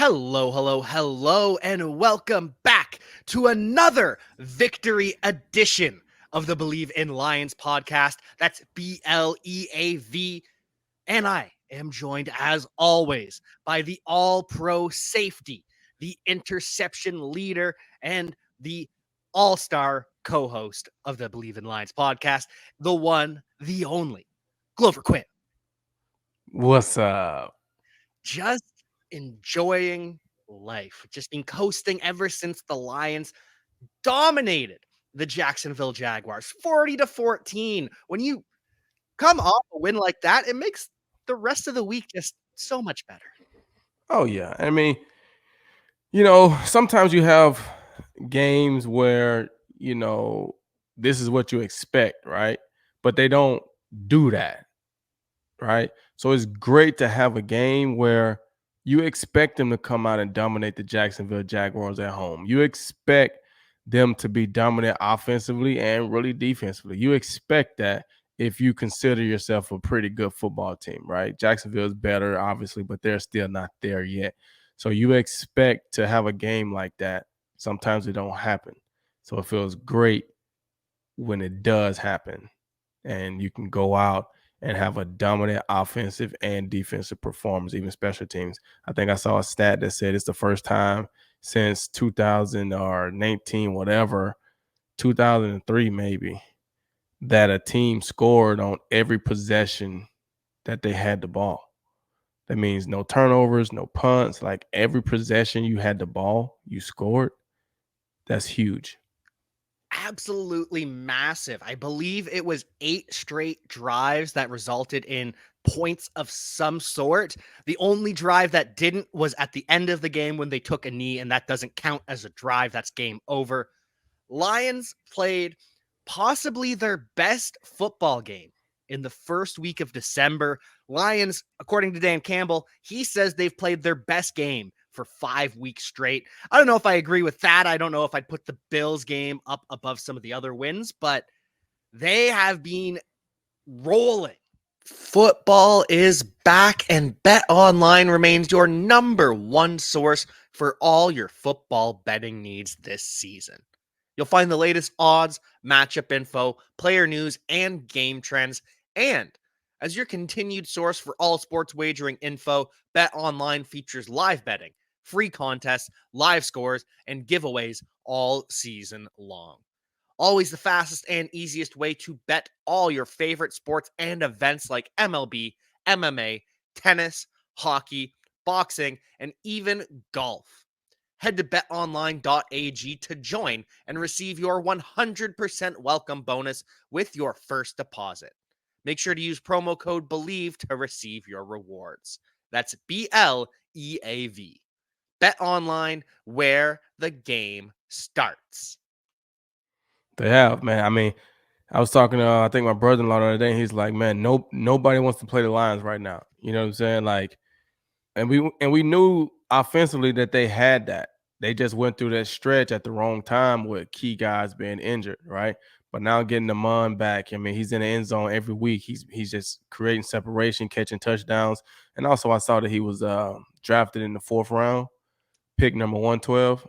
Hello, hello, hello, and welcome back to another victory edition of the Bleav in Lions podcast. That's Bleav. And I am joined, as always, by the all pro safety, the interception leader, and the all star co host of the Bleav in Lions podcast, the one, the only, Glover Quin. What's up? Just enjoying life, just been coasting ever since the Lions dominated the Jacksonville Jaguars 40-14. When you come off a win like that, it makes the rest of the week just so much better. Oh yeah. Sometimes you have games where, this is what you expect, right? But they don't do that, right? So it's great to have a game where you expect them to come out and dominate the Jacksonville Jaguars at home. You expect them to be dominant offensively and really defensively. You expect that if you consider yourself a pretty good football team, right? Jacksonville is better, obviously, but they're still not there yet. So you expect to have a game like that. Sometimes it don't happen. So it feels great when it does happen and you can go out and have a dominant offensive and defensive performance, even special teams. I think I saw a stat that said it's the first time since 2019, whatever, 2003 maybe, that a team scored on every possession that they had the ball. That means no turnovers, no punts. Like every possession you had the ball, you scored. That's huge. Absolutely massive. I Bleav it was 8 straight drives that resulted in points of some sort. The only drive that didn't was at the end of the game when they took a knee, and that doesn't count as a drive. That's game over. Lions played possibly their best football game in the first week of December. Lions, according to Dan Campbell, he says they've played their best game for 5 weeks straight. I don't know if I agree with that. I don't know if I'd put the Bills game up above some of the other wins, but they have been rolling. Football is back, and Bet Online remains your number one source for all your football betting needs this season. You'll find the latest odds, matchup info, player news, and game trends. And as your continued source for all sports wagering info, Bet Online features live betting, free contests, live scores, and giveaways all season long. Always the fastest and easiest way to bet all your favorite sports and events like MLB, MMA, tennis, hockey, boxing, and even golf. Head to betonline.ag to join and receive your 100% welcome bonus with your first deposit. Make sure to use promo code Bleav to receive your rewards. That's BLEAV. Bet online, where the game starts. They have, man. I was talking to I think my brother-in-law the other day. He's like, man, nobody wants to play the Lions right now. You know what I'm saying? Like, and we knew offensively that they had that. They just went through that stretch at the wrong time with key guys being injured, right? But now getting Amon back, I mean, he's in the end zone every week. He's just creating separation, catching touchdowns. And also I saw that he was drafted in the 4th round, pick number 112.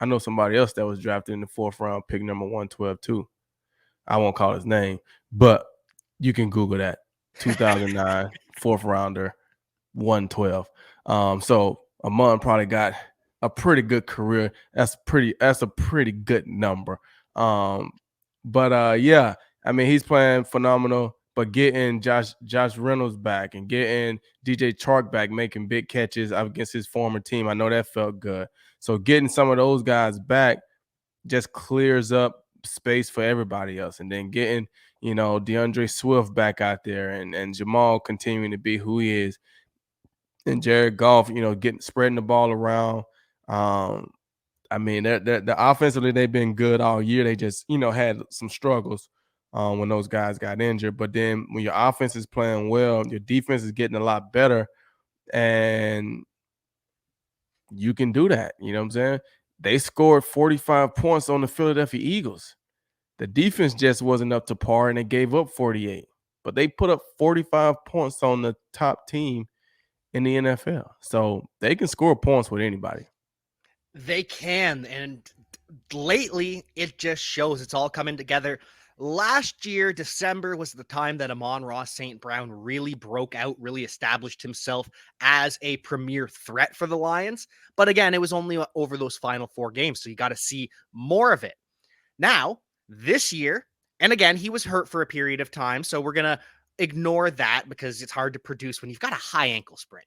I know somebody else that was drafted in the 4th round, pick number 112 too. I won't call his name, but you can Google that. 2009 4th rounder, 112. So Amon probably got a pretty good career. That's a pretty good number. Yeah, I mean, he's playing phenomenal. But getting Josh Reynolds back and getting DJ Chark back, making big catches against his former team, I know that felt good. So getting some of those guys back just clears up space for everybody else. And then getting, DeAndre Swift back out there and Jamal continuing to be who he is. And Jared Goff, spreading the ball around. I mean, the offensively, they've been good all year. They just, had some struggles when those guys got injured. But then when your offense is playing well, your defense is getting a lot better. And you can do that. You know what I'm saying? They scored 45 points on the Philadelphia Eagles. The defense just wasn't up to par, and they gave up 48. But they put up 45 points on the top team in the NFL. So they can score points with anybody. They can, and lately it just shows it's all coming together. Last year, December was the time that Amon-Ra St. Brown really broke out, really established himself as a premier threat for the Lions. But again, it was only over those final 4 games, so you got to see more of it. Now, this year, and again, he was hurt for a period of time, so we're going to ignore that because it's hard to produce when you've got a high ankle sprain.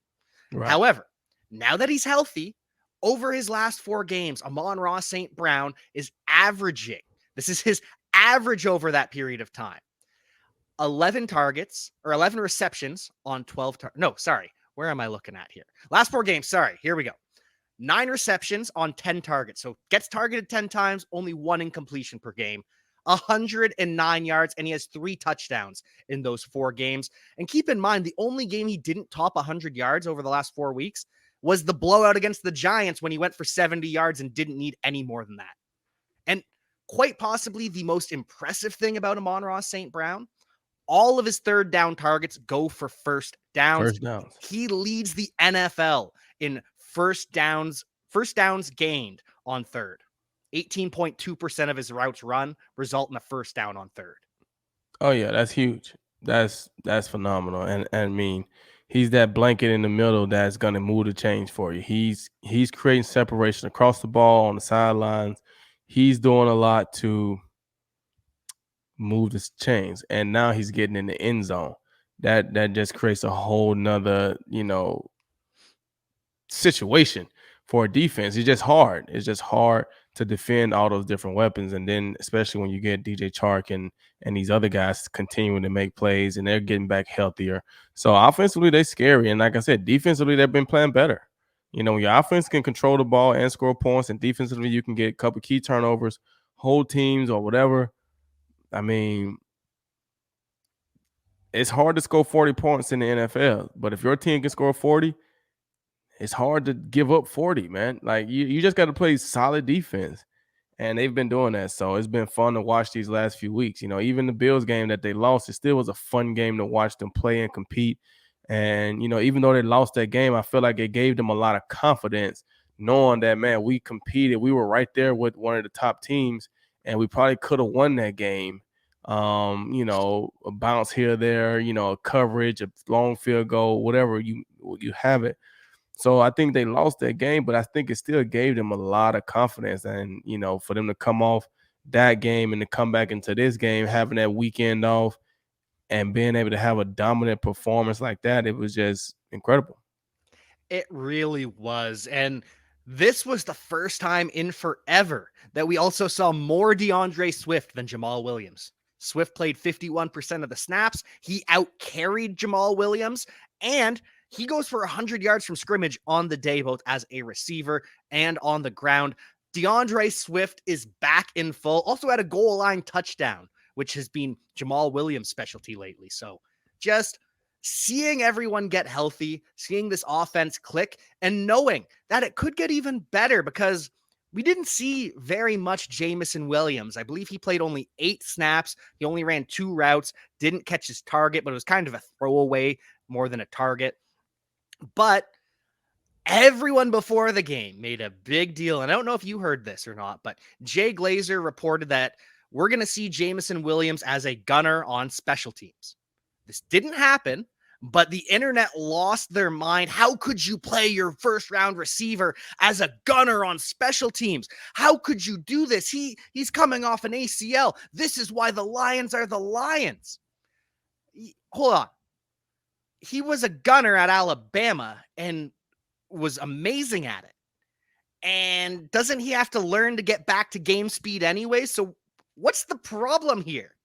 Right. However, now that he's healthy, over his last 4 games, Amon-Ra St. Brown is averaging, this is his average over that period of time, 11 targets or 11 receptions on 12 no, sorry. Where am I looking at here? Last 4 games, sorry. Here we go. 9 receptions on 10 targets. So gets targeted 10 times, only 1 incompletion per game. 109 yards, and he has 3 touchdowns in those 4 games. And keep in mind, the only game he didn't top 100 yards over the last 4 weeks was the blowout against the Giants when he went for 70 yards and didn't need any more than that. And quite possibly the most impressive thing about Amon-Ra St. Brown, all of his third down targets go for first downs. First downs. He leads the NFL in first downs gained on third. 18.2% of his routes run result in a first down on third. Oh yeah, that's huge. That's phenomenal. And I mean, he's that blanket in the middle that's gonna move the change for you. He's creating separation across the ball on the sidelines. He's doing a lot to move the chains, and now he's getting in the end zone. That just creates a whole nother, situation for a defense. It's just hard. It's just hard to defend all those different weapons. And then especially when you get DJ Chark and these other guys continuing to make plays and they're getting back healthier. So offensively, they're scary. And like I said, defensively, they've been playing better. When your offense can control the ball and score points, and defensively you can get a couple key turnovers, hold teams or whatever. I mean, it's hard to score 40 points in the NFL. But if your team can score 40, it's hard to give up 40, man. Like you just got to play solid defense. And they've been doing that. So it's been fun to watch these last few weeks. Even the Bills game that they lost, it still was a fun game to watch them play and compete. And, even though they lost that game, I feel like it gave them a lot of confidence knowing that, man, we competed. We were right there with one of the top teams, and we probably could have won that game. A bounce here, there, a coverage, a long field goal, whatever you have it. So I think they lost that game, but I think it still gave them a lot of confidence. And, for them to come off that game and to come back into this game, having that weekend off and being able to have a dominant performance like that, it was just incredible. It really was. And this was the first time in forever that we also saw more DeAndre Swift than Jamal Williams. Swift played 51% of the snaps. He out-carried Jamal Williams, and he goes for 100 yards from scrimmage on the day, both as a receiver and on the ground. DeAndre Swift is back in full. Also had a goal line touchdown, which has been Jamal Williams' specialty lately. So just seeing everyone get healthy, seeing this offense click, and knowing that it could get even better because we didn't see very much Jameson Williams. I Bleav he played only 8 snaps. He only ran 2 routes, didn't catch his target, but it was kind of a throwaway more than a target. But everyone before the game made a big deal. And I don't know if you heard this or not, but Jay Glazer reported that we're going to see Jameson Williams as a gunner on special teams. This didn't happen, but the internet lost their mind. How could you play your first round receiver as a gunner on special teams? How could you do this? He's coming off an ACL. This is why the Lions are the Lions. Hold on. He was a gunner at Alabama and was amazing at it. And doesn't he have to learn to get back to game speed anyway? So what's the problem here?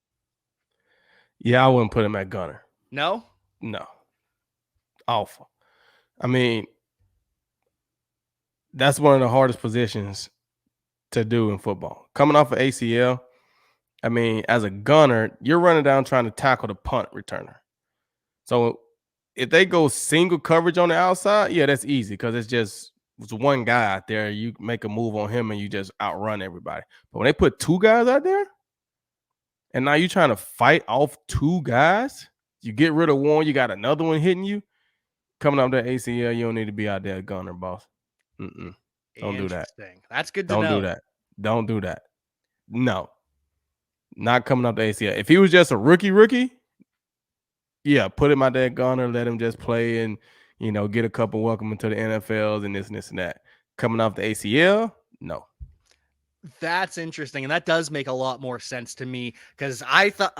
Yeah, I wouldn't put him at gunner. No? No. Awful. I mean, that's one of the hardest positions to do in football. Coming off of ACL, I mean, as a gunner, you're running down trying to tackle the punt returner. So if they go single coverage on the outside, yeah, that's easy because it's one guy out there. You make a move on him and you just outrun everybody. But when they put 2 guys out there, and now you're trying to fight off 2 guys, you get rid of one, you got another one hitting you. coming up that ACL, you don't need to be out there gunner, boss. Don't do that. Interesting. That's good to Don't do know. that. Don't do that. No, not coming up the ACL. If he was just a rookie, yeah, put him out there gunner, let him just play and get a couple welcome into the NFLs and this and that. Coming off the ACL, no. That's interesting, and that does make a lot more sense to me because I thought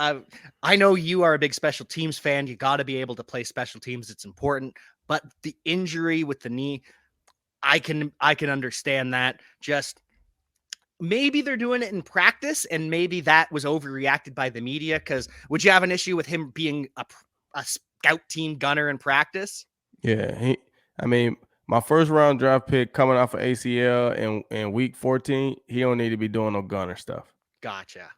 I know you are a big special teams fan. You got to be able to play special teams; it's important. But the injury with the knee, I can understand that. Just maybe they're doing it in practice, and maybe that was overreacted by the media. Because would you have an issue with him being a scout team gunner in practice? Yeah, my first round draft pick coming off of ACL in week 14, he don't need to be doing no gunner stuff. Gotcha.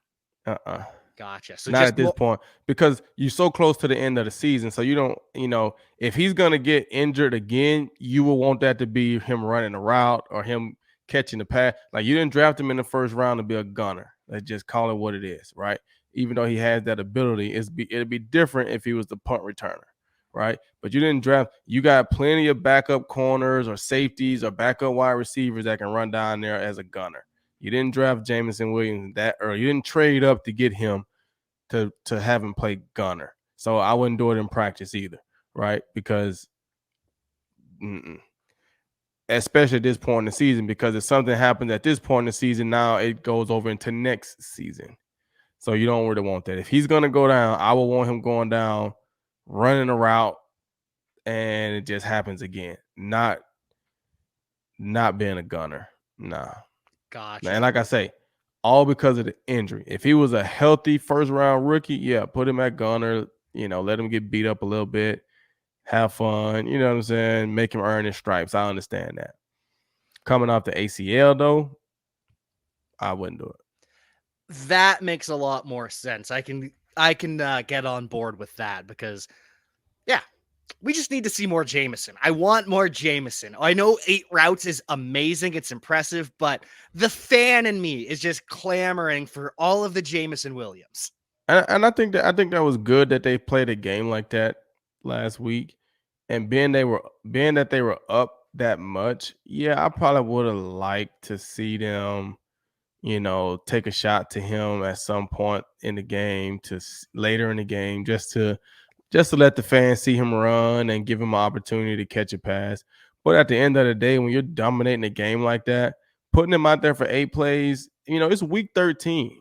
Uh-uh. Gotcha. So Not just at this point because you're so close to the end of the season. So you don't, if he's going to get injured again, you will want that to be him running a route or him catching the pass. Like you didn't draft him in the first round to be a gunner. Let's just call it what it is, right? Even though he has that ability, it'd be different if he was the punt returner, right? But you didn't draft. You got plenty of backup corners or safeties or backup wide receivers that can run down there as a gunner. You didn't draft Jameson Williams that early. You didn't trade up to get him to have him play gunner. So I wouldn't do it in practice either, right? Because especially at this point in the season, because if something happens at this point in the season, now it goes over into next season. So you don't really want that. If he's going to go down, I will want him going down, running a route, and it just happens again. Not being a gunner. Nah. gotcha. And like I say, all because of the injury. If he was a healthy first round rookie, yeah, put him at gunner, let him get beat up a little bit, have fun, you know what I'm saying? Make him earn his stripes. I understand that. Coming off the ACL, though, I wouldn't do it. That makes a lot more sense. I can get on board with that because, yeah, we just need to see more Jameson. I want more Jameson. I know 8 routes is amazing. It's impressive, but the fan in me is just clamoring for all of the Jameson Williams. And I think that was good that they played a game like that last week. And being that they were up that much, yeah, I probably would have liked to see them, take a shot to him at some point in the game, later in the game, just to let the fans see him run and give him an opportunity to catch a pass. But at the end of the day, when you're dominating a game like that, putting him out there for 8 plays, it's week 13.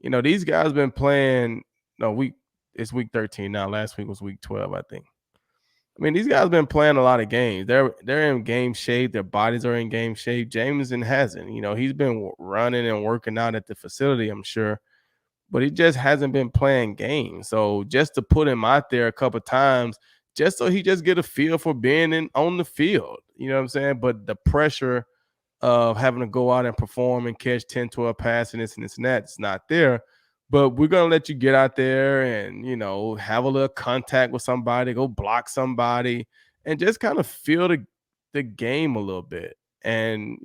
These guys been playing. No, it's week 13 now. Last week was week 12, I think. I mean, these guys been playing a lot of games. They're in game shape. Their bodies are in game shape. Jameson hasn't. He's been running and working out at the facility, I'm sure, but he just hasn't been playing games. So just to put him out there a couple times, just so he just get a feel for being on the field, you know what I'm saying? But the pressure of having to go out and perform and catch 10, 12 passes and this and that, it's not there. But we're going to let you get out there and, have a little contact with somebody, go block somebody, and just kind of feel the game a little bit. And,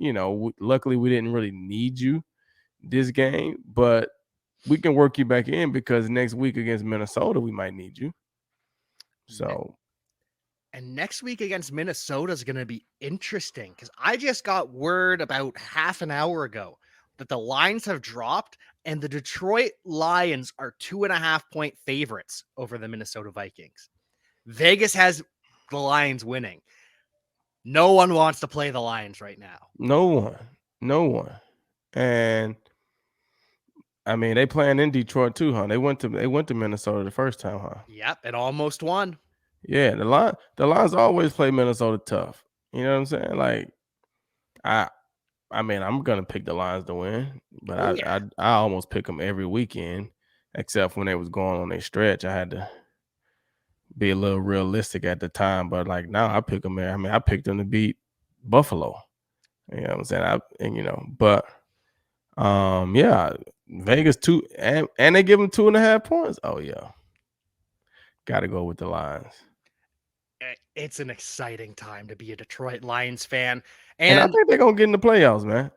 luckily we didn't really need you this game, but we can work you back in because next week against Minnesota, we might need you. So. And next week against Minnesota is going to be interesting because I just got word about half an hour ago that the lines have dropped and the Detroit Lions are 2.5-point favorites over the Minnesota Vikings. Vegas has the Lions winning. No one wants to play the Lions right now. No one. And I mean, they playing in Detroit too, huh? They went to Minnesota the first time, huh? Yep, it almost won. Yeah, the Lions always play Minnesota tough. You know what I'm saying? Like, I mean, I'm gonna pick the Lions to win, but I almost pick them every weekend, except when they was going on their stretch. I had to be a little realistic at the time, but like now I pick them. I mean, I picked them to beat Buffalo. You know what I'm saying? But yeah, Vegas 2 and they give them 2.5 points. Oh yeah, got to go with the Lions. It's an exciting time to be a Detroit Lions fan. And I think they're going to get in the playoffs, man.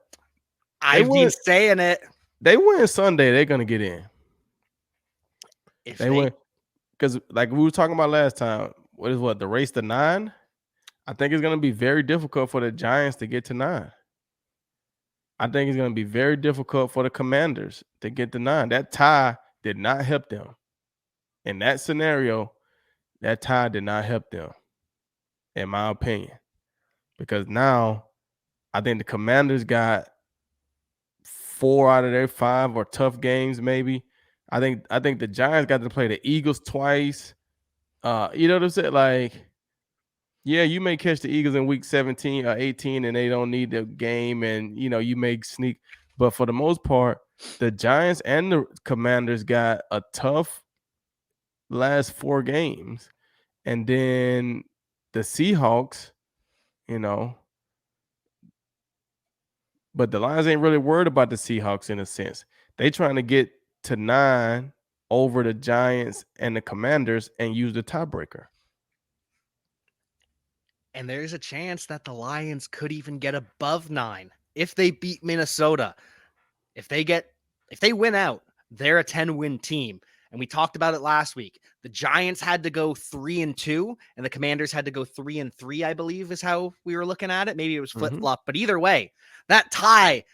I've been saying it. They win Sunday, they're going to get in. If they win. Because like we were talking about last time, the race to 9? I think it's going to be very difficult for the Giants to get to 9. I think it's going to be very difficult for the Commanders to get to 9. That tie did not help them. In that scenario, that tie did not help them, in my opinion. Because now I think the Commanders got 4 out of their 5 or tough games, maybe. I think the Giants got to play the Eagles twice. You know what I'm saying? Like, yeah, you may catch the Eagles in week 17 or 18 and they don't need the game, and you may sneak. But for the most part, the Giants and the Commanders got a tough last 4 games. And then the Seahawks, but the Lions ain't really worried about the Seahawks in a sense. They trying to get to 9 over the Giants and the Commanders and use the tiebreaker. And there's a chance that the Lions could even get above 9 if they beat Minnesota. If they win out, they're a 10-win team. And we talked about it last week. The Giants had to go 3-2, and the Commanders had to go 3-3, I believe, is how we were looking at it. Maybe it was flip-flop, but either way, that tie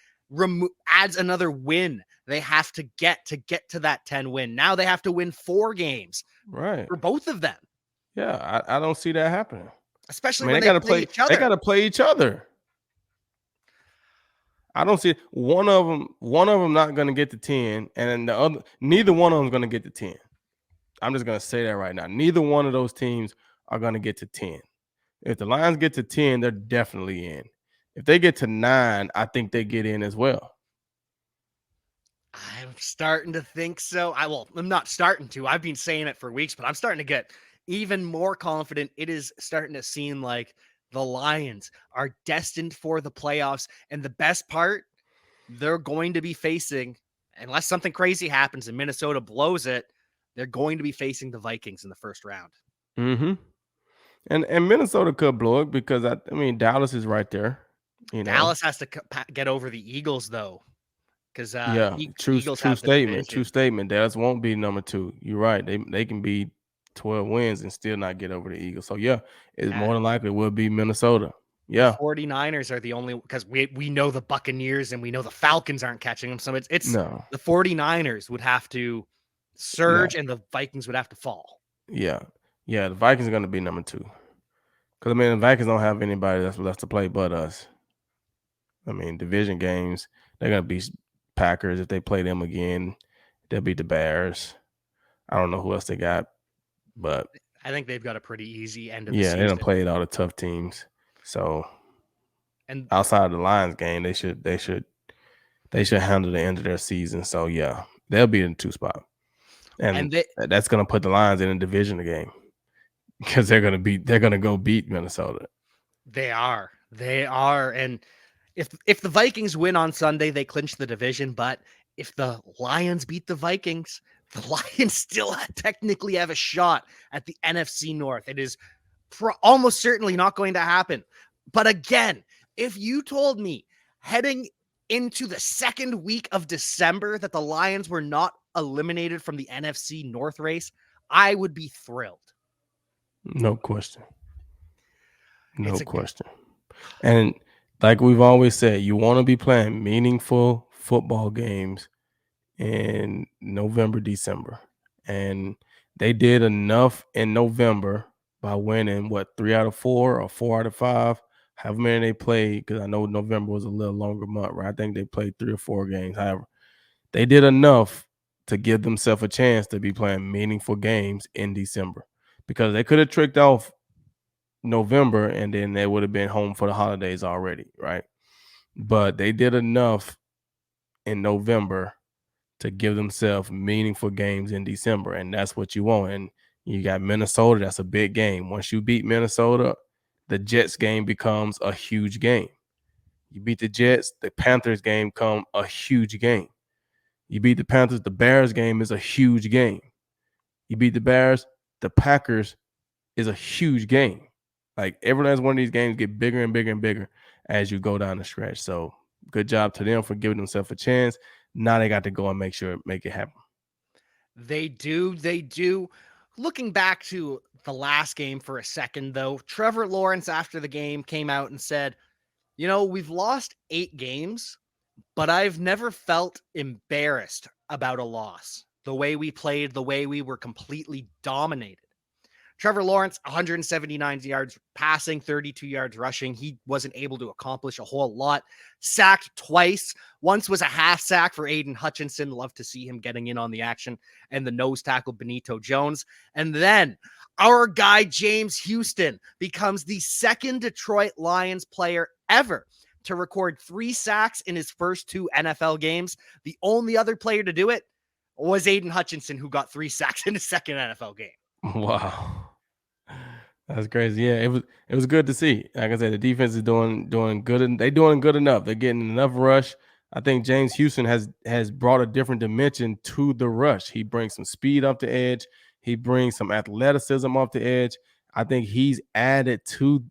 adds another win they have to get to that 10 win. Now they have to win 4 games, right, for both of them. Yeah, I don't see that happening. Especially when they got to play each other. They got to play each other. I don't see one of them not going to get to 10, and then the other, neither one of them is going to get to 10. I'm just going to say that right now. Neither one of those teams are going to get to 10. If the Lions get to 10, they're definitely in. If they get to 9, I think they get in as well. I'm starting to think so. I'm not starting to. I've been saying it for weeks, but I'm starting to get even more confident. It is starting to seem like the Lions are destined for the playoffs. And the best part, they're going to be facing, unless something crazy happens and Minnesota blows it, they're going to be facing the Vikings in the first round. Mm-hmm. And Minnesota could blow it because, I mean, Dallas is right there. Dallas has to get over the Eagles, though. Because true statement. True statement. Dallas won't be number 2. You're right. They can be 12 wins and still not get over the Eagles. So it's more than likely will be Minnesota. Yeah. The 49ers are the only, because we know the Buccaneers and we know the Falcons aren't catching them. So it's no. The 49ers would have to surge and the Vikings would have to fall. Yeah. The Vikings are going to be number 2. Because, I mean, the Vikings don't have anybody that's left to play but us. I mean, division games, they're going to beat Packers. If they play them again, they'll beat the Bears. I don't know who else they got, but I think they've got a pretty easy end of the season. Yeah, they don't play all the tough teams. So, and outside of the Lions game, they should handle the end of their season. So, yeah, they'll be in the 2 spot. And that's going to put the Lions in a division game because they're going to go beat Minnesota. They are. And if the Vikings win on Sunday, they clinch the division. But if the Lions beat the Vikings, the Lions still technically have a shot at the NFC North. It is almost certainly not going to happen. But again, if you told me heading into the second week of December that the Lions were not eliminated from the NFC North race, I would be thrilled. No question. No question. And like we've always said, you want to be playing meaningful football games in November, December. And they did enough in November by winning, 3 out of 4 or 4 out of 5, however many they played, because I know November was a little longer month, right? I think they played 3 or 4 games. However, they did enough to give themselves a chance to be playing meaningful games in December, because they could have tricked off November and then they would have been home for the holidays already, right? But they did enough in November to give themselves meaningful games in December, and that's what you want. And you got Minnesota, that's a big game. Once you beat Minnesota, the Jets game becomes a huge game. You beat the Jets, the Panthers game become a huge game. You beat the Panthers, the Bears game is a huge game. You beat the Bears, the Packers is a huge game. Like, every last one of these games get bigger and bigger and bigger as you go down the stretch. So good job to them for giving themselves a chance. Now they got to go and make it happen. They do. Looking back to the last game for a second, though. Trevor Lawrence, after the game, came out and said, we've lost 8 games, but I've never felt embarrassed about a loss. The way we played, the way we were completely dominated. Trevor Lawrence, 179 yards passing, 32 yards rushing. He wasn't able to accomplish a whole lot. Sacked twice. Once was a half sack for Aidan Hutchinson. Love to see him getting in on the action. And the nose tackle, Benito Jones. And then our guy, James Houston, becomes the second Detroit Lions player ever to record 3 sacks in his first 2 NFL games. The only other player to do it was Aidan Hutchinson, who got 3 sacks in his second NFL game. Wow. That's crazy. Yeah, it was good to see. Like I said, the defense is doing good, and they're doing good enough. They're getting enough rush. I think James Houston has brought a different dimension to the rush. He brings some speed off the edge. He brings some athleticism off the edge. I think he's added to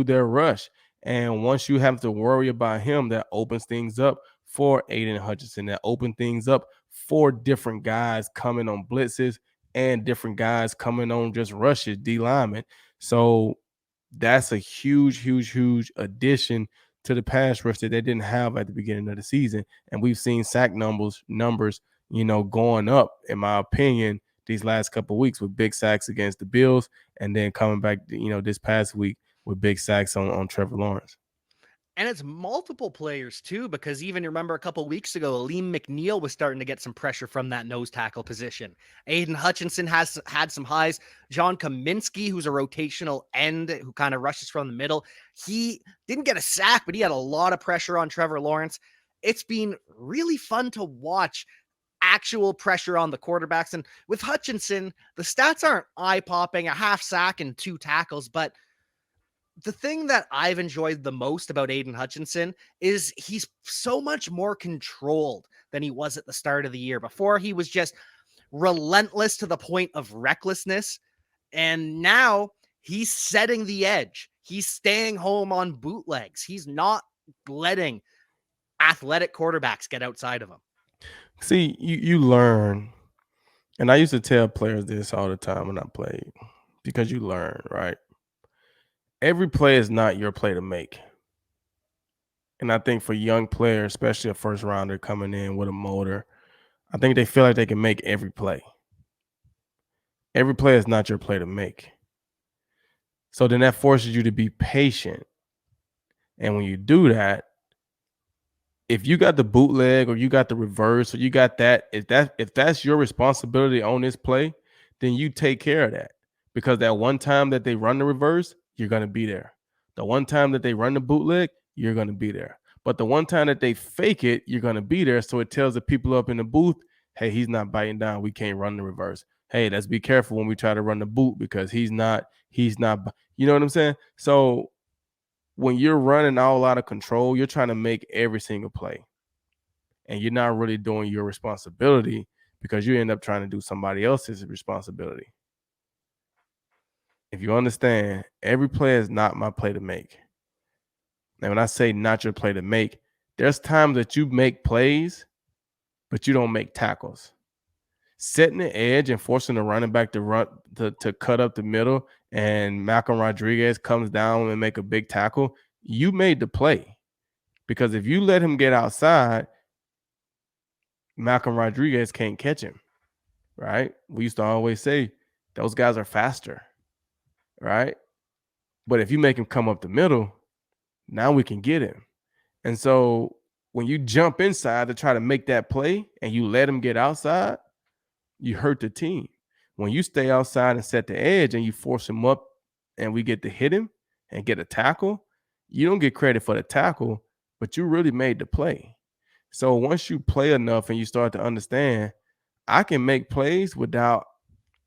their rush. And once you have to worry about him, that opens things up for Aidan Hutchinson. That opens things up for different guys coming on blitzes and different guys coming on just rushes, D linemen. So that's a huge addition to the pass rush that they didn't have at the beginning of the season. And we've seen sack numbers, going up, in my opinion, these last couple of weeks with big sacks against the Bills, and then coming back, this past week with big sacks on Trevor Lawrence. And it's multiple players too, because even remember a couple weeks ago, Aleem McNeil was starting to get some pressure from that nose tackle position. Aidan Hutchinson has had some highs. John Kaminsky, who's a rotational end who kind of rushes from the middle, he didn't get a sack, but he had a lot of pressure on Trevor Lawrence. It's been really fun to watch actual pressure on the quarterbacks. And with Hutchinson, the stats aren't eye-popping, a half sack and 2 tackles, but the thing that I've enjoyed the most about Aidan Hutchinson is he's so much more controlled than he was at the start of the year. Before, he was just relentless to the point of recklessness. And now he's setting the edge. He's staying home on bootlegs. He's not letting athletic quarterbacks get outside of him. See, you learn, and I used to tell players this all the time when I played, because you learn, right? Every play is not your play to make. And I think for young players, especially a first rounder coming in with a motor, I think they feel like they can make every play. Every play is not your play to make. So then that forces you to be patient. And when you do that, if you got the bootleg or you got the reverse or you got that, if that's your responsibility on this play, then you take care of that. Because that one time that they run the reverse, you're going to be there. The one time that they run the bootleg, you're going to be there. But the one time that they fake it, you're going to be there. So it tells the people up in the booth, hey, he's not biting down. We can't run the reverse. Hey, let's be careful when we try to run the boot, because he's not, you know what I'm saying? So when you're running all out of control, you're trying to make every single play. And you're not really doing your responsibility, because you end up trying to do somebody else's responsibility. If you understand, every play is not my play to make. And when I say not your play to make, there's times that you make plays, but you don't make tackles. Setting the edge and forcing the running back to run to cut up the middle, and Malcolm Rodriguez comes down and make a big tackle, you made the play. Because if you let him get outside, Malcolm Rodriguez can't catch him, right? We used to always say those guys are faster, right? But if you make him come up the middle, now we can get him. And so when you jump inside to try to make that play and you let him get outside, you hurt the team. When you stay outside and set the edge and you force him up and we get to hit him and get a tackle, you don't get credit for the tackle, but you really made the play. So once you play enough and you start to understand, I can make plays without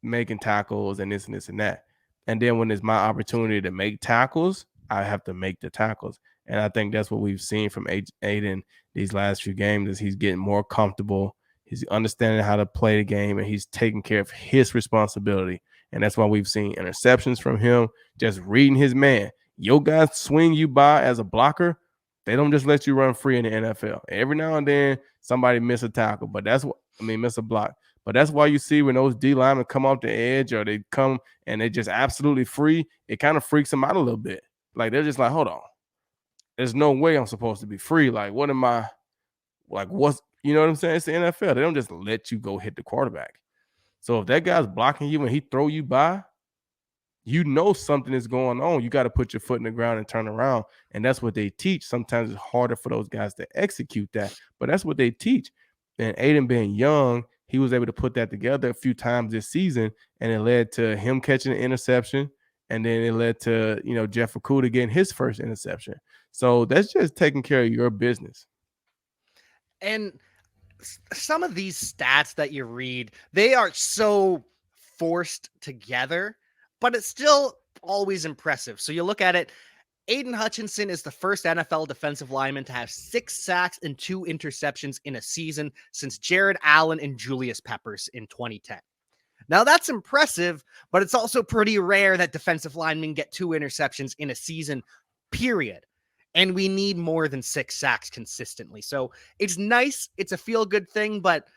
making tackles and this and this and that. And then when it's my opportunity to make tackles, I have to make the tackles. And I think that's what we've seen from Aidan these last few games, is he's getting more comfortable. He's understanding how to play the game, and he's taking care of his responsibility. And that's why we've seen interceptions from him, just reading his man. Your guys swing you by as a blocker. They don't just let you run free in the NFL. Every now and then, somebody miss a tackle, but miss a block. But that's why you see when those D linemen come off the edge or they come and they just absolutely free, it kind of freaks them out a little bit. Like they're just like, hold on, there's no way I'm supposed to be free. Like, what am I? Like, what's you know what I'm saying? It's the NFL. They don't just let you go hit the quarterback. So if that guy's blocking you and he throw you by, you know something is going on. You got to put your foot in the ground and turn around. And that's what they teach. Sometimes it's harder for those guys to execute that, but that's what they teach. And Aidan being young, he was able to put that together a few times this season, and it led to him catching an interception. And then it led to, Jeff Okudah getting his first interception. So that's just taking care of your business. And some of these stats that you read, they are so forced together, but it's still always impressive. So you look at it, Aidan Hutchinson is the first NFL defensive lineman to have 6 sacks and 2 interceptions in a season since Jared Allen and Julius Peppers in 2010. Now that's impressive, but it's also pretty rare that defensive linemen get 2 interceptions in a season, period. And we need more than 6 sacks consistently. So it's nice. It's a feel-good thing, but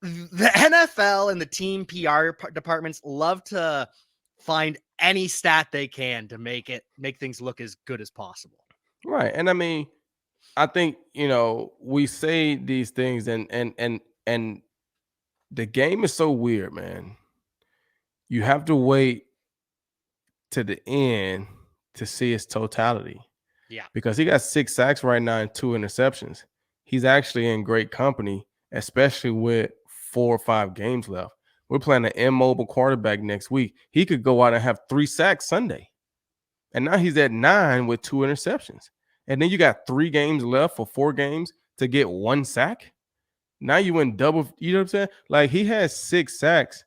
the NFL and the team PR departments love to find any stat they can to make things look as good as possible. Right. And I mean, I think, we say these things and the game is so weird, man. You have to wait to the end to see its totality. Yeah. Because he got 6 sacks right now and 2 interceptions. He's actually in great company, especially with 4 or 5 games left. We're playing an immobile quarterback next week. He could go out and have 3 sacks Sunday. And now he's at 9 with 2 interceptions. And then you got 3 games left for 4 games to get 1 sack. Now you in double, you know what I'm saying? Like he has 6 sacks.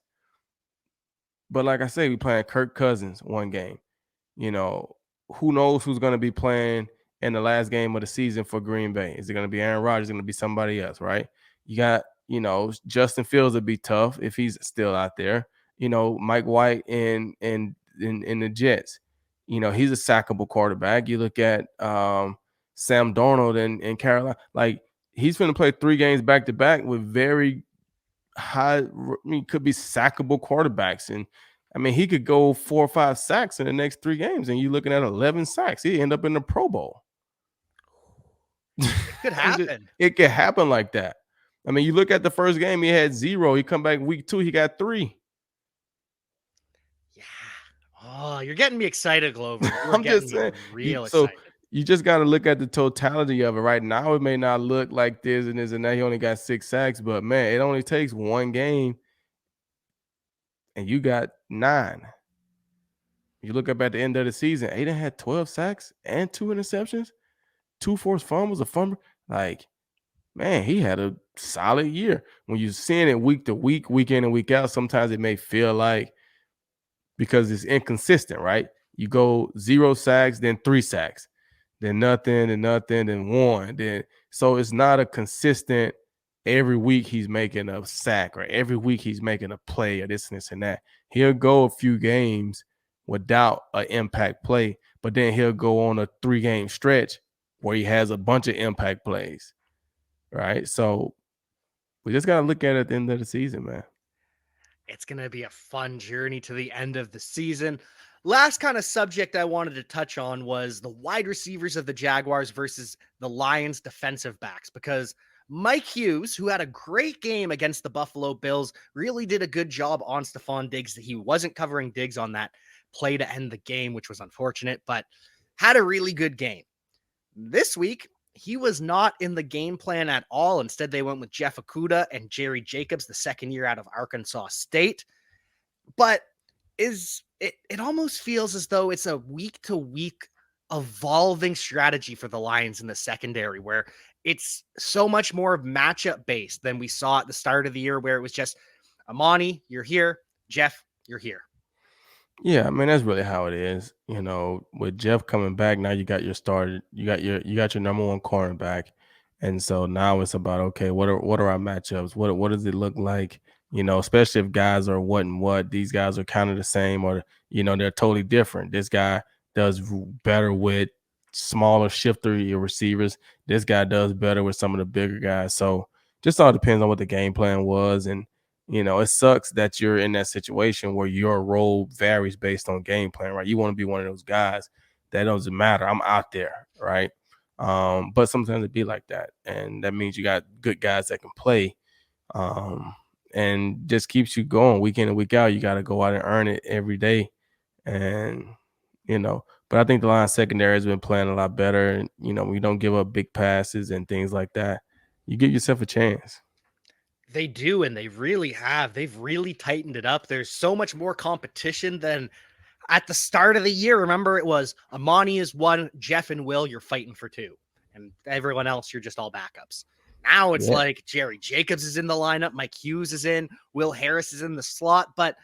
But like I say, we playing Kirk Cousins one game. Who knows who's going to be playing in the last game of the season for Green Bay? Is it going to be Aaron Rodgers? Is it going to be somebody else, right? You got, Justin Fields would be tough if he's still out there. Mike White in the Jets. He's a sackable quarterback. You look at Sam Darnold in Carolina. Like he's going to play 3 games back to back with very high, could be sackable quarterbacks. And I mean, he could go 4 or 5 sacks in the next 3 games, and you're looking at 11 sacks. He'd end up in the Pro Bowl. It could happen. It could happen like that. I mean, you look at the first game, he had 0. He come back week 2, he got 3. Yeah. Oh, you're getting me excited, Glover. I'm just saying. Real excited. You just got to look at the totality of it. Right now, it may not look like this and this and that. He only got 6 sacks, but man, it only takes 1 game, and you got 9. You look up at the end of the season, Aidan had 12 sacks and 2 interceptions, 2 forced fumbles, a fumble. Like, man, he had a solid year. When you're seeing it week to week, week in and week out, sometimes it may feel like, because it's inconsistent, right? You go 0 sacks, then 3 sacks, then nothing, then 1. Then so it's not a consistent every week he's making a sack or every week he's making a play or this and that. He'll go a few games without an impact play, but then he'll go on a 3-game stretch where he has a bunch of impact plays, right? So we just got to look at it at the end of the season, man. It's going to be a fun journey to the end of the season. Last kind of subject I wanted to touch on was the wide receivers of the Jaguars versus the Lions defensive backs, because Mike Hughes, who had a great game against the Buffalo Bills, really did a good job on Stephon Diggs. He wasn't covering Diggs on that play to end the game, which was unfortunate, but had a really good game. This week, he was not in the game plan at all. Instead, they went with Jeff Okudah and Jerry Jacobs, the second year out of Arkansas State. But it almost feels as though it's a week-to-week evolving strategy for the Lions in the secondary, where it's so much more matchup-based than we saw at the start of the year, where it was just, Amani, you're here. Jeff, you're here. Yeah, I mean, that's really how it is. With Jeff coming back, now you got your starter, you got your number 1 cornerback. And so now it's about, okay, what are our matchups? What does it look like? Especially if guys are what and what. These guys are kind of the same, or they're totally different. This guy does better with smaller shifter receivers. This guy does better with some of the bigger guys. So just all depends on what the game plan was. And It sucks that you're in that situation where your role varies based on game plan, right? You want to be one of those guys that doesn't matter. I'm out there, right? But sometimes it be like that, and that means you got good guys that can play, um, and just keeps you going week in and week out. You got to go out and earn it every day, and But I think the line secondary has been playing a lot better, and we don't give up big passes and things like that. You give yourself a chance. They do, and they really have. They've really tightened it up. There's so much more competition than at the start of the year. Remember, it was Amani is one, Jeff and Will, you're fighting for two. And everyone else, you're just all backups. Now it's Yeah. like Jerry Jacobs is in the lineup, Mike Hughes is in, Will Harris is in the slot, but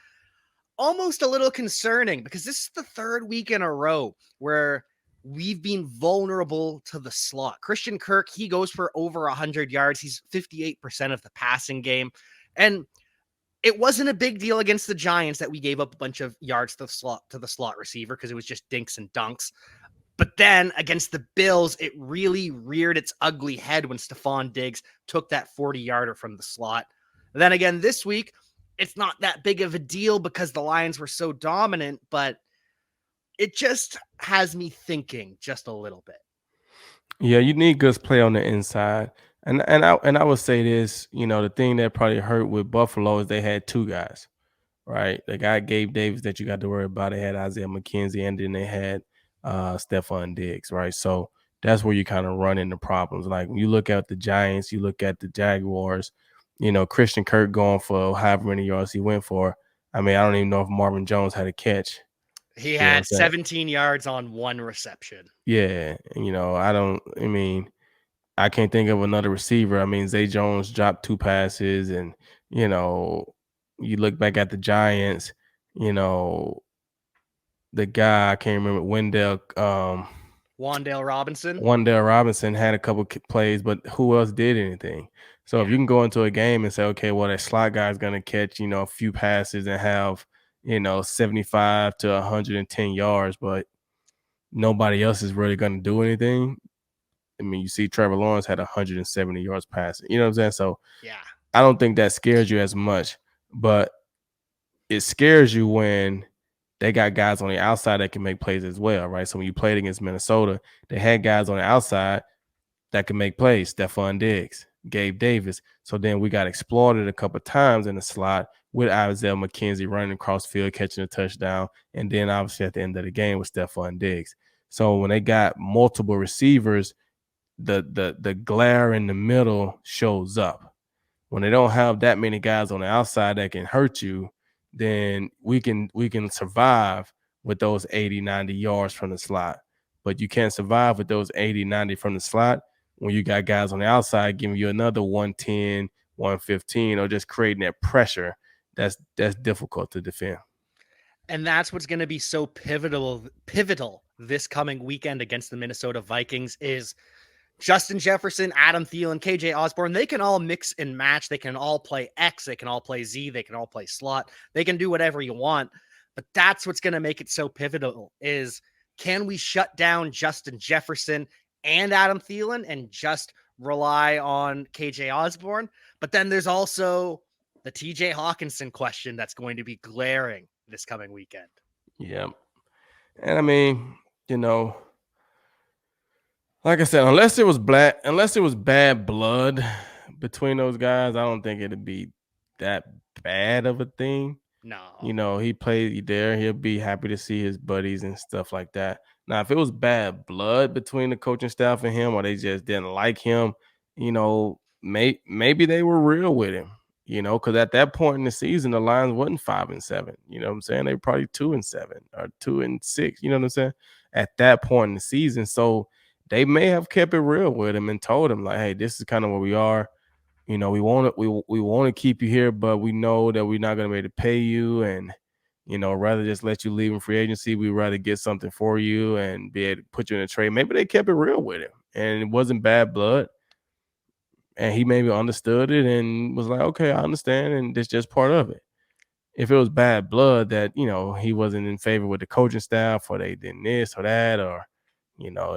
almost a little concerning because this is the third week in a row where we've been vulnerable to the slot. Christian Kirk, he goes for over 100 yards. He's 58% of the passing game. And it wasn't a big deal against the Giants that we gave up a bunch of yards to the slot receiver because it was just dinks and dunks. But then against the Bills, it really reared its ugly head when Stephon Diggs took that 40-yarder from the slot. Then again, this week, it's not that big of a deal because the Lions were so dominant, but it just has me thinking just a little bit. Yeah, you need good play on the inside. And I would say this, the thing that probably hurt with Buffalo is they had two guys, right? They got Gabe Davis that you got to worry about. They had Isaiah McKenzie, and then they had Stephon Diggs, right? So that's where you kind of run into problems. Like when you look at the Giants, you look at the Jaguars, Christian Kirk going for however many yards he went for. I mean, I don't even know if Marvin Jones had a catch. He You know what had I'm saying? 17 yards on one reception. Yeah. I can't think of another receiver. I mean, Zay Jones dropped two passes, and you know, you look back at the Giants, you know, the guy I can't remember Wan'Dale Robinson. Wandale Robinson had a couple plays, but who else did anything? So if Yeah. you can go into a game and say, okay, well, that slot guy is going to catch, a few passes and have, 75 to 110 yards, but nobody else is really going to do anything. I mean, you see Trevor Lawrence had 170 yards passing. You know what I'm saying? So Yeah. I don't think that scares you as much, but it scares you when they got guys on the outside that can make plays as well, right? So when you played against Minnesota, they had guys on the outside that can make plays. Stephon Diggs, Gabe Davis. So then we got exploited a couple of times in the slot with Isaiah McKenzie running across field, catching a touchdown, and then obviously at the end of the game with Stephon Diggs. So when they got multiple receivers, the glare in the middle shows up. When they don't have that many guys on the outside that can hurt you, then we can survive with those 80, 90 yards from the slot. But you can't survive with those 80, 90 from the slot when you got guys on the outside giving you another 110, 115, or just creating that pressure. That's difficult to defend. And that's what's going to be so pivotal this coming weekend against the Minnesota Vikings is Justin Jefferson, Adam Thielen, KJ Osborne. They can all mix and match. They can all play X. They can all play Z. They can all play slot. They can do whatever you want. But that's what's going to make it so pivotal is can we shut down Justin Jefferson and Adam Thielen and just rely on KJ Osborne? But then there's also the TJ Hawkinson question that's going to be glaring this coming weekend. Yeah. And I mean, you know, like I said, unless it was bad blood between those guys, I don't think it'd be that bad of a thing. No. He played there. He'll be happy to see his buddies and stuff like that. Now, if it was bad blood between the coaching staff and him, or they just didn't like him, maybe they were real with him. Because at that point in the season, the Lions wasn't 5-7. You know what I'm saying? They were probably 2-7 or 2-6. You know what I'm saying? At that point in the season, so they may have kept it real with him and told him like, "Hey, this is kind of where we are. We want to we want to keep you here, but we know that we're not going to be able to pay you, and rather just let you leave in free agency. We'd rather get something for you and be able to put you in a trade." Maybe they kept it real with him, and it wasn't bad blood, and he maybe understood it and was like, "Okay, I understand, and it's just part of it." If it was bad blood that he wasn't in favor with the coaching staff, or they did this or that, or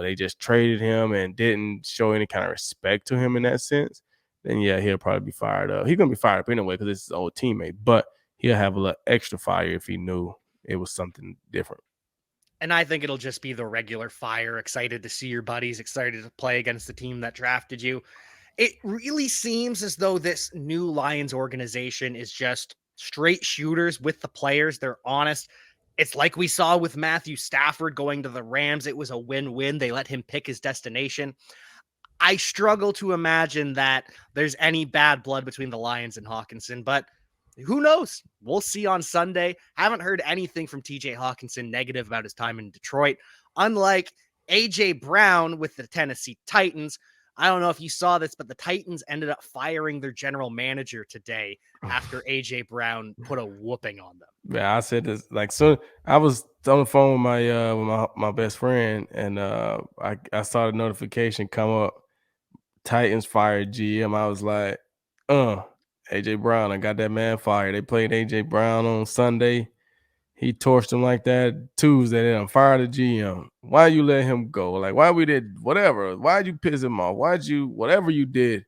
they just traded him and didn't show any kind of respect to him in that sense, then yeah, he'll probably be fired up. He's gonna be fired up anyway because it's his old teammate, but he'll have a little extra fire if he knew it was something different. And I think it'll just be the regular fire, excited to see your buddies, excited to play against the team that drafted you. It really seems as though this new Lions organization is just straight shooters with the players. They're honest. It's like we saw with Matthew Stafford going to the Rams. It was a win-win. They let him pick his destination. I struggle to imagine that there's any bad blood between the Lions and Hawkinson, but who knows? We'll see on Sunday. Haven't heard anything from TJ Hawkinson negative about his time in Detroit. Unlike AJ Brown with the Tennessee Titans, I don't know if you saw this, but the Titans ended up firing their general manager today after AJ Brown put a whooping on them. Yeah, I said this like so. I was on the phone with my best friend, and I saw the notification come up. Titans fired GM. I was like, AJ Brown. I got that man fired. They played AJ Brown on Sunday. He torched him like that Tuesday. They done fired the GM. Why you let him go? Like, why we did whatever? Why'd you piss him off? Why'd you whatever you did?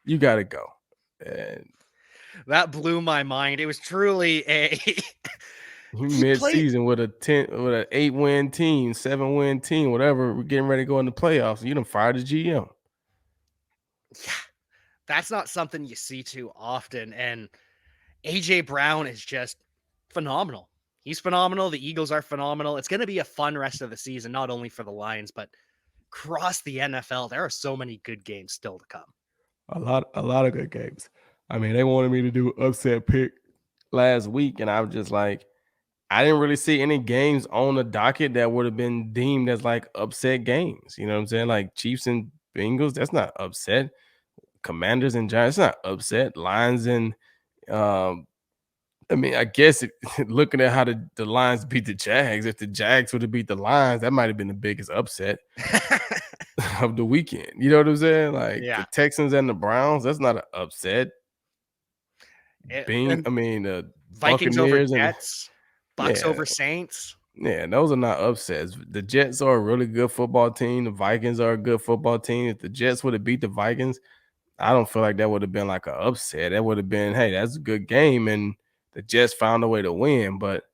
You got to go. And That blew my mind. It was truly a he played. mid-season with an 8-win team, 7-win team, whatever. We're getting ready to go in the playoffs. You done fired the GM. Yeah, that's not something you see too often. And AJ Brown is just phenomenal. He's phenomenal. The Eagles are phenomenal. It's going to be a fun rest of the season, not only for the Lions, but across the NFL. There are so many good games still to come. A lot of good games. I mean, they wanted me to do upset pick last week, and I was just like, I didn't really see any games on the docket that would have been deemed as like upset games. You know what I'm saying? Like Chiefs and Bengals, that's not upset. Commanders and Giants, that's not upset. Lions and I mean, I guess looking at how the Lions beat the Jags, if the Jags would have beat the Lions, that might have been the biggest upset of the weekend. You know what I'm saying? Like the Yeah. Texans and the Browns, that's not an upset. And I mean, the Vikings over Buccaneers and Jets, Bucks yeah, over Saints. yeah, those are not upsets. The Jets are a really good football team. The Vikings are a good football team. If the Jets would have beat the Vikings, I don't feel like that would have been like an upset. That would have been, hey, that's a good game, and the Jets found a way to win. But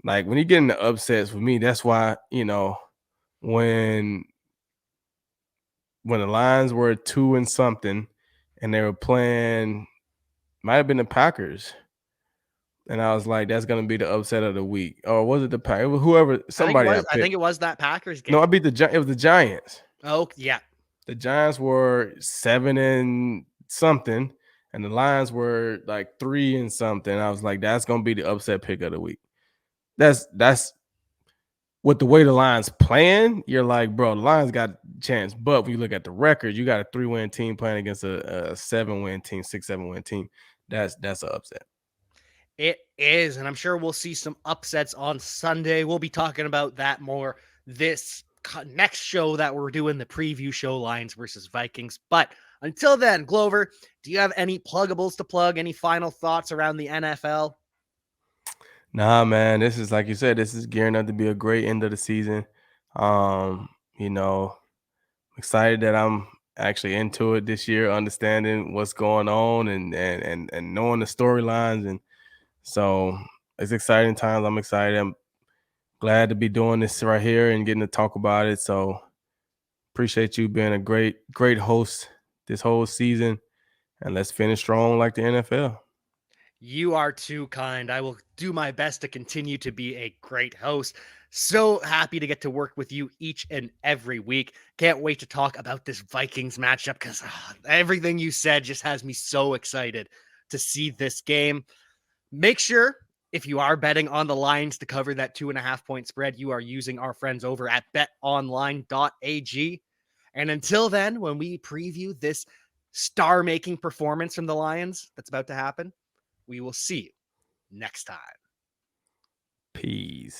like when you get into upsets with me, that's why when when the Lions were 2 and something, and they were playing, might have been the Packers. And I was like, that's gonna be the upset of the week. Or was it the Packers? Whoever, somebody I I think picked. it was that Packers No, I game. beat it was the Giants. Oh, yeah. The Giants were 7 and something, and the Lions were like 3 and something. I was like, that's gonna be the upset pick of the week. That's with the way the Lions playing, you're like, bro, the Lions got a chance. But when you look at the record, you got a 3-win team playing against a 7-win team, 6-7-win team. That's an upset. It is, and I'm sure we'll see some upsets on Sunday. We'll be talking about that more this next show that we're doing, the preview show, Lions versus Vikings. But until then, Glover, do you have any pluggables to plug? Any final thoughts around the NFL? Nah, man, this is like you said, this is gearing up to be a great end of the season. You know, excited that I'm actually into it this year, understanding what's going on and knowing the storylines, and so it's exciting times. I'm excited. I'm glad to be doing this right here and getting to talk about it. So appreciate you being a great host this whole season, and let's finish strong like the NFL. You are too kind. I will do my best to continue to be a great host. So happy to get to work with you each and every week. Can't wait to talk about this Vikings matchup because everything you said just has me so excited to see this game. Make sure if you are betting on the Lions to cover that 2.5-point spread, you are using our friends over at betonline.ag. And until then, when we preview this star-making performance from the Lions that's about to happen, we will see you next time. Peace.